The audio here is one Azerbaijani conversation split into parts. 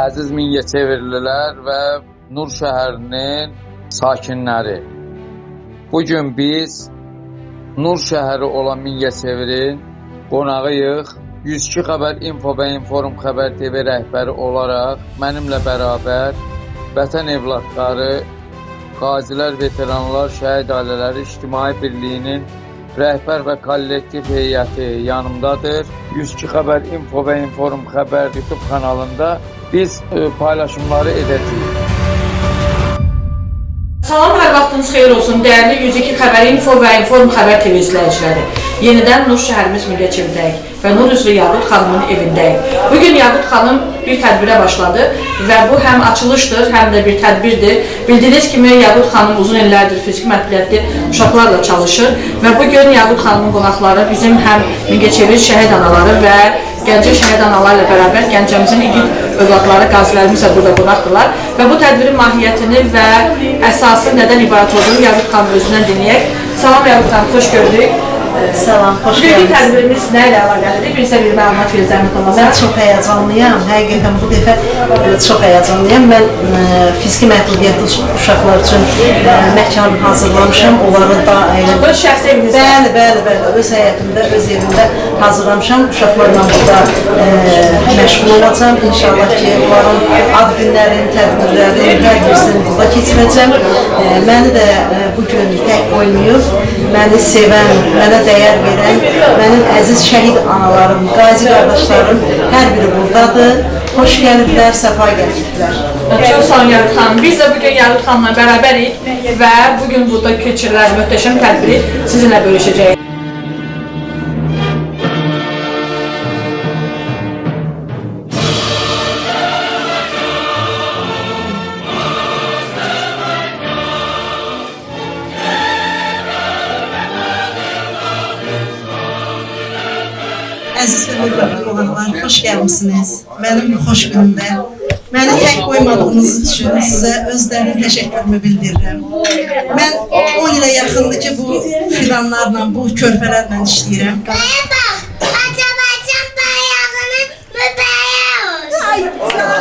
əziz Mingəçevirlilər və Nur şəhərinin sakinləri. Bugün biz Nur şəhəri olan Mingəçevirin qonağıyıq. 102 xəbər info və inform xəbər TV rəhbəri olaraq mənimlə bərabər vətən evladları, qazilər, veteranlar, şəhid ailələri İctimai Birliyinin rəhbər və kollektiv heyəti yanımdadır. 102 xəbər info və inform xəbər YouTube kanalında biz paylaşımları edəcəyik. Salam, hər vaxtınız xeyir olsun, dəyərli 102 xəbər info və inform xəbər TV izləyiciləri. Yenidən Nur şəhərimiz Mingəçevirdəyik və Nur üzrə Yaqut xanımın evindəyik. Bugün Yaqut xanım bir tədbirə başladı və bu həm açılışdır, həm də bir tədbirdir. Bildiyiniz kimi Yaqut xanım uzun illərdir fiziki məsuliyyətli uşaqlarla çalışır və bugün Yaqut xanımın qonaqları bizim həm Mingəçevir şəhid anaları və Gəncə şəhid analarla bərabər Gəncəmizin igid övladları, qazilərimiz də burada qonaqdırlar və bu tədbirin mahiyyətini və əsası nədən ibarət olduğunu Yaqut xanım özündən dinləyək. Salam Yaqut xanım, xoş gördük. Salam, xoş gəldiniz. gəldiniz. Tədbirimiz nə ilə əlaqəlidir? Bizə bir məlumat verin, zəhmət olmasa. Mən çox həyəcanlıyam. Həqiqətən bu dəfə çox həyəcanlıyam. Mən fiziki məhdudiyyətli uşaqlar üçün məkan hazırlamışam. Onların da öz şəxsi evinizdə. Bəli, öz həyətimdə, öz evimdə hazırlamışam. Uşaqlarla burada məşğul olacağam. İnşallah ki, onların ad günlərin, tədbirlərin hər birisini burada keçirəcəm. Məni də bugün tək qoymayıb, məni sevən, mənə dəyər verən, mənim əziz şəhid analarım, qazi qardaşlarım hər biri buradadır. Xoş gəliblər, səfa gətirdilər. Çox sağ olun Yaqut xanım. Biz də bugün Yaqut xanımla bərabərik və bugün burada keçirilən möhtəşəm tədbiri sizinlə bölüşəcəyik. Əziz və hörmətli qonaqlar, xoş gəlmisiniz. Mənim bu xoş günümdə məni tək qoymadığınız üçün sizə öz dərin təşəkkürümü bildirirəm. Mən 10 ilə yaxındır ki, bu filanlarla, bu körpələrlə işləyirəm. Azərbaycan bayrağının mübarək olsun.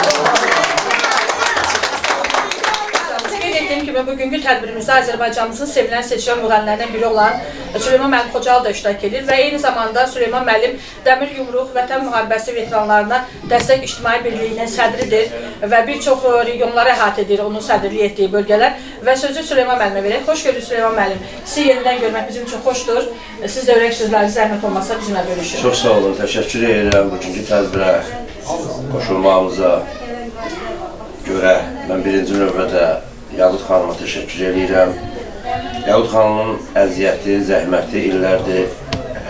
Qeyd etdiyim kimi, bugünkü tədbirimizdə Azərbaycanımızın sevilən seçilən müğənnilərindən biri olan Süleyman müəllim Xocalı da iştirak edir və eyni zamanda Süleyman müəllim Dəmir Yumruq Vətən müharibəsi veteranlarına dəstək İctimai Birliyinin sədridir və bir çox regionları əhatə edir onun sədrlik etdiyi bölgələr və sözü Süleyman müəllimə verək. Xoş gördük Süleyman müəllim. Sizi yenidən görmək bizim üçün xoşdur. Siz də ürək sözlərinizi zəhmət olmasa bizimlə bölüşün. Çox sağ olun, təşəkkür edirəm bugünkü tədbirə qoşulmağımıza görə. Mən birinci növbədə Yaqut xanıma təşəkkür edirəm. Yaqut xanımın əziyyəti, zəhməti illərdir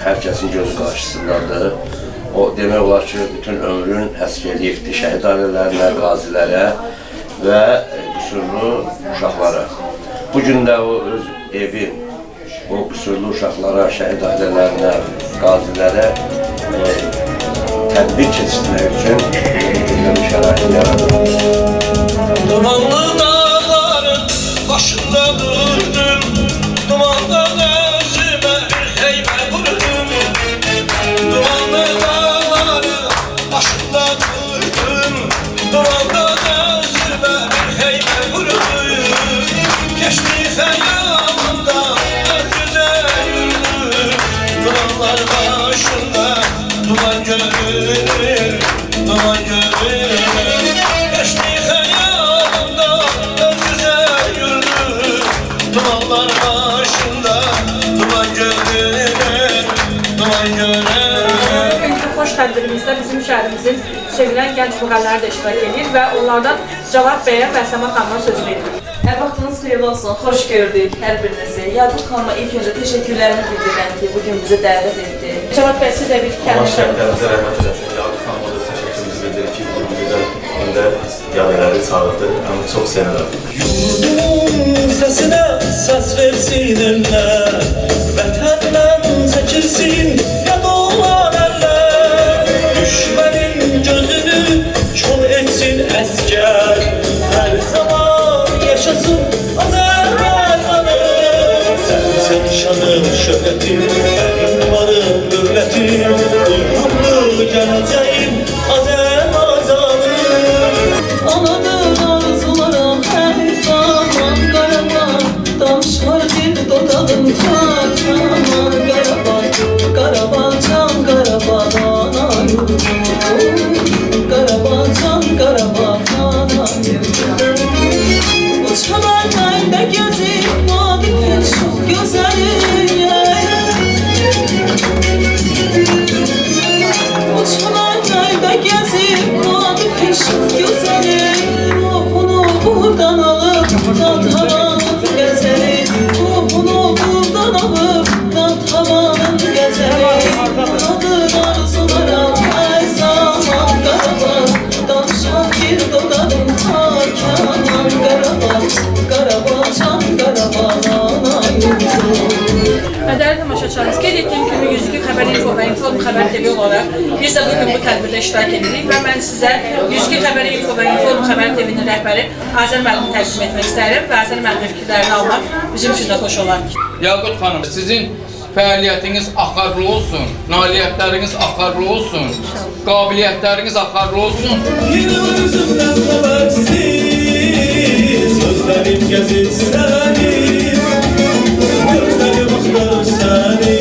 hər kəsin gözü qarşısındadır. O demək olar ki, bütün ömrün həsr edibdir şəhid ailələrinə, qazilərə və qüsurlu uşaqlara. Bugün də o öz evin, o qüsurlu uşaqlara, şəhid ailələrinə, qazilərə tədbir keçirmək üçün bir şərait yaradır. Dumanlı dağların başında durdum, dumandan özüme bir heybə vurdum. Dumanlı dağların başında durdum, dumandan özüme bir heybə vurdum. Geçti xəyalımda öküzə yürüdüm, dumanlar başında duman görünür, duman görünür. Geçti xəyalımda öküzə yürüdüm, dumanlar başında duman görünür, duman görünür. Bugünkü xoş tədbirimizdə bizim şəhərimizin sevilən gənc müğənniləri də iştirak edir və onlardan Cavad bəyə və Səma xanıma söz verir. Hər vaxtınız xeyirli olsun, xoş gördük hər birinizi. Yaqut xanıma ilk öncə təşəkkürlərimi bildirirəm ki, bugün bizi dəvət etdi. Cavad bəy, siz də bir Şəhidlərimizə rəhmət eləsin. Yaqut xanıma da təşəkkürümüzü bildirir ki, bu gözəl gündə yadeləri çağırdı. Onu çox sevirəm. Yurdun səsinə səs versin eller, vətəndən çəkilsin yad olan eller. Düşmənin gözünü kör etsin əskər, hər zaman yaşasın Azərbaycanım. Sən şanın, şöhrətin, mənim varım, dövlətim, uğurlu gələcəyim Azərbaycanım. danışar dil dodağım Tarkana Qarabağ, Qarabağ can Qarabağ ana yurdum Qarabağ can Qarabağ ana yurdum O çamanlarda gezir vadi peşuk gözəli O çamanlarda gezir vadi peşuk gözəli Ruhunu buradan alıp dan tavanın gezeli Ruhunu buradan alıp dan tavanın gezeli Adır arzulara her zaman Qarabağ Danışan bir dodağım Tarkanan Qarabağ Qarabağ can Qarabağ ana yurdum Dəyərli tamaşaçılarımız, qeyd etdiyim kimi 102 Xəbər Info və Inform Xəbər TV olaraq biz də bugün bu tədbirdə iştirak edirik və mən sizə 102 Xəbər Info və Inform Xəbər TV-nin rəhbəri Azər müəllimi təqdim etmək istəyirəm və Azər müəllimin fikirlərini almaq bizim üçün də xoş olar. Yaqut xanım, sizin fəaliyyətiniz axarlı olsun, nailiyyətləriniz axarlı olsun, qabiliyyətləriniz axarlı olsun. Yine özümden habersiz Sözlerim gezir seni Gözlerim aktarır seni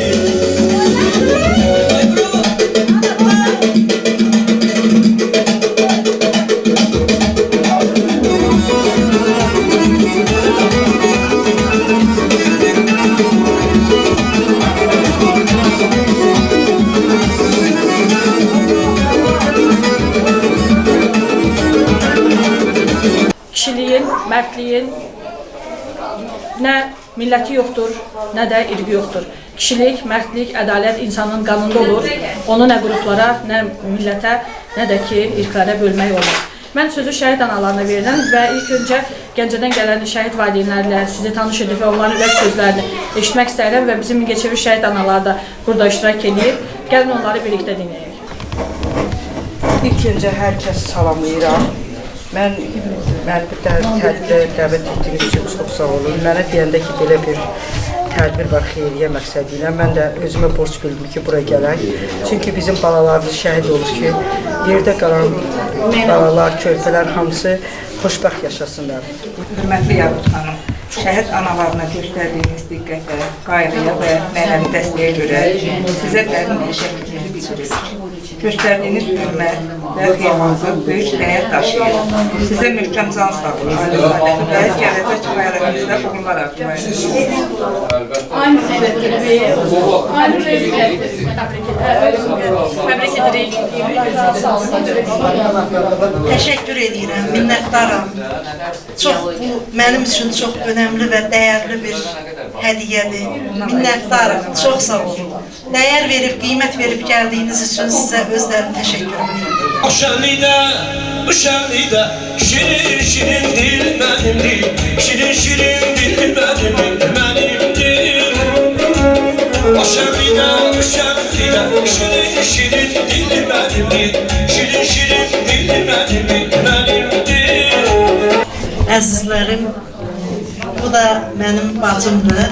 Kişiliyin, mərdliyin nə milləti yoxdur, nə də irqi yoxdur. Kişilik, mərdlik, ədalət insanın qanında olur. Onu nə qruplara, nə millətə, nə də ki, irqlərə bölmək olur. Mən sözü şəhid analarına verirəm və ilk öncə Gəncədən gələn şəhid valideynlərlə sizi tanış edib və onların ürək sözlərini eşitmək istəyirəm və bizim Mingəçevir şəhid analar da burada iştirak edir. Gəlin onları birlikdə dinləyək. İlk öncə hər kəsi salamlayıram. Məni bu tədbirə dəvət etdiyiniz üçün çox sağ olun. Mənə deyəndə ki, belə bir tədbir var xeyriyyə məqsədi ilə. Mən də özümə borc bildim ki, bura gələk. Çünki bizim balalarımız şəhid olur ki, yerdə qalan balalar, körpələr hamısı xoşbəxt yaşasınlar. Hörmətli Yaqut xanım, şəhid analarına göstərdiyiniz diqqətə, qayğıya və mənəvi dəstəyə görə sizə dərin təşəkkürünüzü bildiririk. Göstərdiyiniz hörmət və xeyranlıq böyük dəyər daşıyır. Sizə möhkəm can sağlığı, ailələrinizə və gələcək fəaliyyətinizdə uğurlar arzulayırıq. Təşəkkür edirəm, minnətdaram. Bu mənim üçün çox önəmli və dəyərli bir hədiyyədir. Minnətdaram, çox sağ olun. Dəyər verib, qiymət verib gəldiyiniz üçün sizə özlərim təşəkkür edirəm. O şənlikdə şirin şirin dil mənimdir Şirin şirin dil mənimdir O şənlikdə şirin şirin dil mənimdir Şirin şirin dil mənimdir Əzizlərim, bu da mənim bacımdır.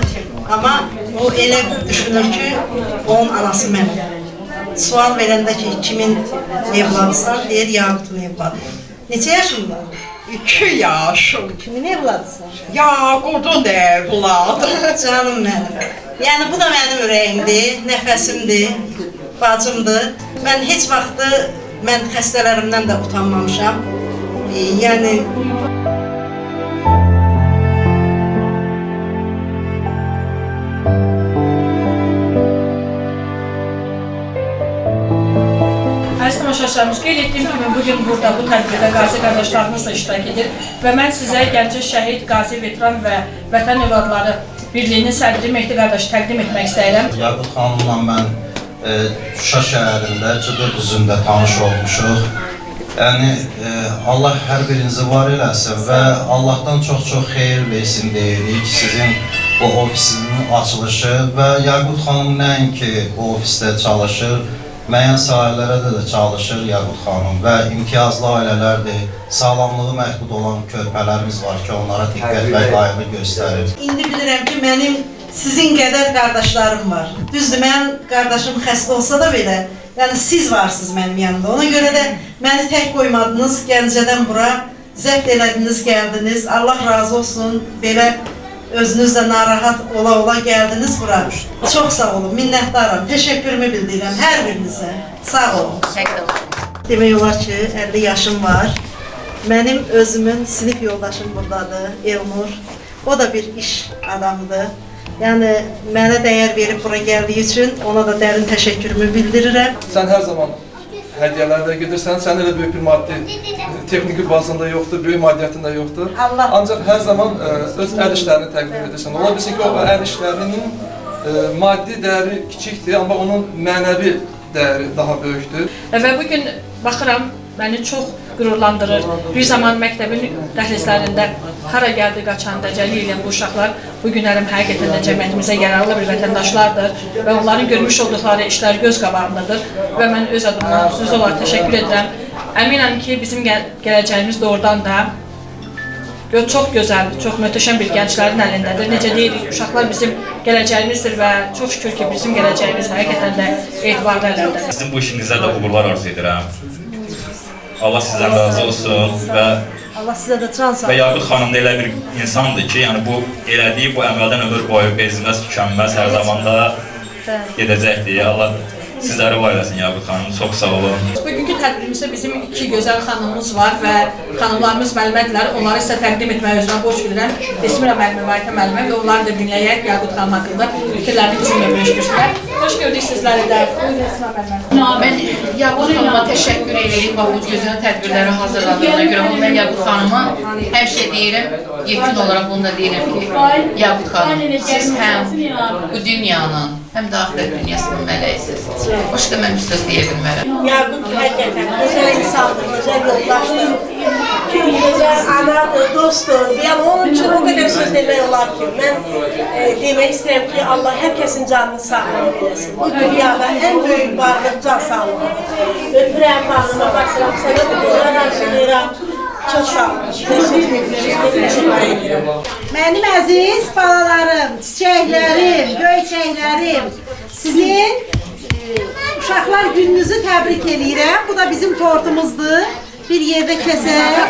Amma o elə düşünür ki, onun anası mənim. Sual verəndə ki, kimin evladısan, deyir Yaqutun evladı. Neçə yaşında? 2 yaşım. Kimin evladısan? Yaqutun evladı. Canım mənim. Yəni bu da mənim ürəyimdir, nəfəsimdir, bacımdır. Mən heç vaxtı xəstələrimdən də utanmamışam. Yəni Əziz tamaşaçılarımız, qeyd etdiyim kimi bugün burada bu tədbirdə qazi qardaşlarımızla iştirak edir və mən sizə Gəncə şəhid, qazi, veteran və vətən övladları birliyinin sədri Mehdi qardaşı təqdim etmək istəyirəm. Yaqut xanımla mən Şuşa şəhərində, Cıdır düzündə tanış olmuşuq. Yəni, Allah hər birinizi var eləsin və Allahdan çox-çox xeyir versin deyirik sizin bu ofisinin açılışı və Yaqut xanım nəinki bu ofisdə çalışır, müəyyən sahələrdə də çalışır Yaqut xanım və imtiyazlı ailələrdir, sağlamlığı məhdud olan körpələrimiz var ki, onlara diqqət və qayğı göstərir. İndi bilirəm ki, mənim sizin qədər qardaşlarım var. Düzdür, mənim qardaşım xəstə olsa da belə, yəni siz varsınız mənim yanımda. Ona görə də məni tək qoymadınız, Gəncədən bura zəbt elədiniz, gəldiniz. Allah razı olsun, belə özünüz də narahat ola gəldiniz bura. Çox sağ olun, minnətdaram. Təşəkkürümü bildirirəm hər birinizə. Sağ olun. Demək olar ki, 50 yaşım var. Mənim özümün sinif yoldaşım buradadır, Elnur. O da bir iş adamıdır. Yəni, mənə dəyər verib bura gəldiyi üçün ona da dərin təşəkkürümü bildirirəm. Sən hər zaman hədiyyələrdə gedirsən, sən elə böyük bir maddi, texniki bazında yoxdur, böyük maddiyyətin də yoxdur. Ancaq hər zaman öz əl işlərini təqdim edirsən. Ola bilsin ki, o əl işlərinin maddi dəyəri kiçikdir, amma onun mənəvi dəyəri daha böyükdür. Və bugün baxıram, məni çox qürurlandırır. Bir zaman məktəbin dəhlizlərində hara gəldi, qaçanda cəli eləyən bu uşaqlar bu günlərim həqiqətən də cəmiyyətimizə yararlı bir vətəndaşlardır və onların görmüş olduqları işlər göz qabağındadır və mən öz adımdan xüsusi olaraq təşəkkür edirəm. Əminəm ki, bizim gələcəyimiz doğrudan da çox gözəl, çox möhtəşəm bir gənclərin əlindədir. Necə deyirik, uşaqlar bizim gələcəyimizdir və çox şükür ki, bizim gələcəyimiz həqiqətən də etibarlı əllərdədir. Sizin bu işinizdə də uğurlar arzu edirəm. Allah sizdən razı olsun və Allah sizə də can sağ olsun. Və Yaqut xanım da elə bir insandır ki, yəni bu elədiyi bu əməldən ömür boyu bezməz, tükənməz, hər zaman da gedəcəkdir. Allah sizləri var eləsin Yaqut xanım, çox sağ olun. Bugünkü tədbirimizdə bizim 2 gözəl xanımımız var və xanımlarımız müəllimədilər. Onları sizə təqdim etməyə özümə borc bilirəm. Esmira müəllimə, Marika müəllimə və onları da dinləyək Yaqut xanım haqqında fikirlərini bizimlə bölüşdürsünlər. Xoş gördük sizləri də. Mən Yaqut xanıma təşəkkür edirəm bu gözəl tədbirləri hazırladığına görə. Mən Yaqut xanıma həmişə deyirəm, yekun olaraq bunu da deyirəm ki, Yaqut xanım, siz həm bu dünyanın, həm də axirət dünyasının mələyisiz. Başqa mən bir söz deyə bilmərəm. Yaqut həqiqətən gözəl insandır, gözəl yoldaşdır, gözəl anadır, dostdur. Yəni onun üçün o qədər söz demək olar ki, mən demək istəyirəm ki, Allah hər kəsin canını sağlam eləsin. Bu dünyada ən böyük varlıq can sağlığıdır. Öpürəm, bağlıma baxıram, sənə bu günlər arzulayıram. Çox sağ olun. Təşəkkür edirəm. Mənim əziz balalarım, çiçəklərim, göyçəklərim, sizin uşaqlar gününüzü təbrik edirəm. Bu da bizim tortumuzdur. Bir yerdə kəsək.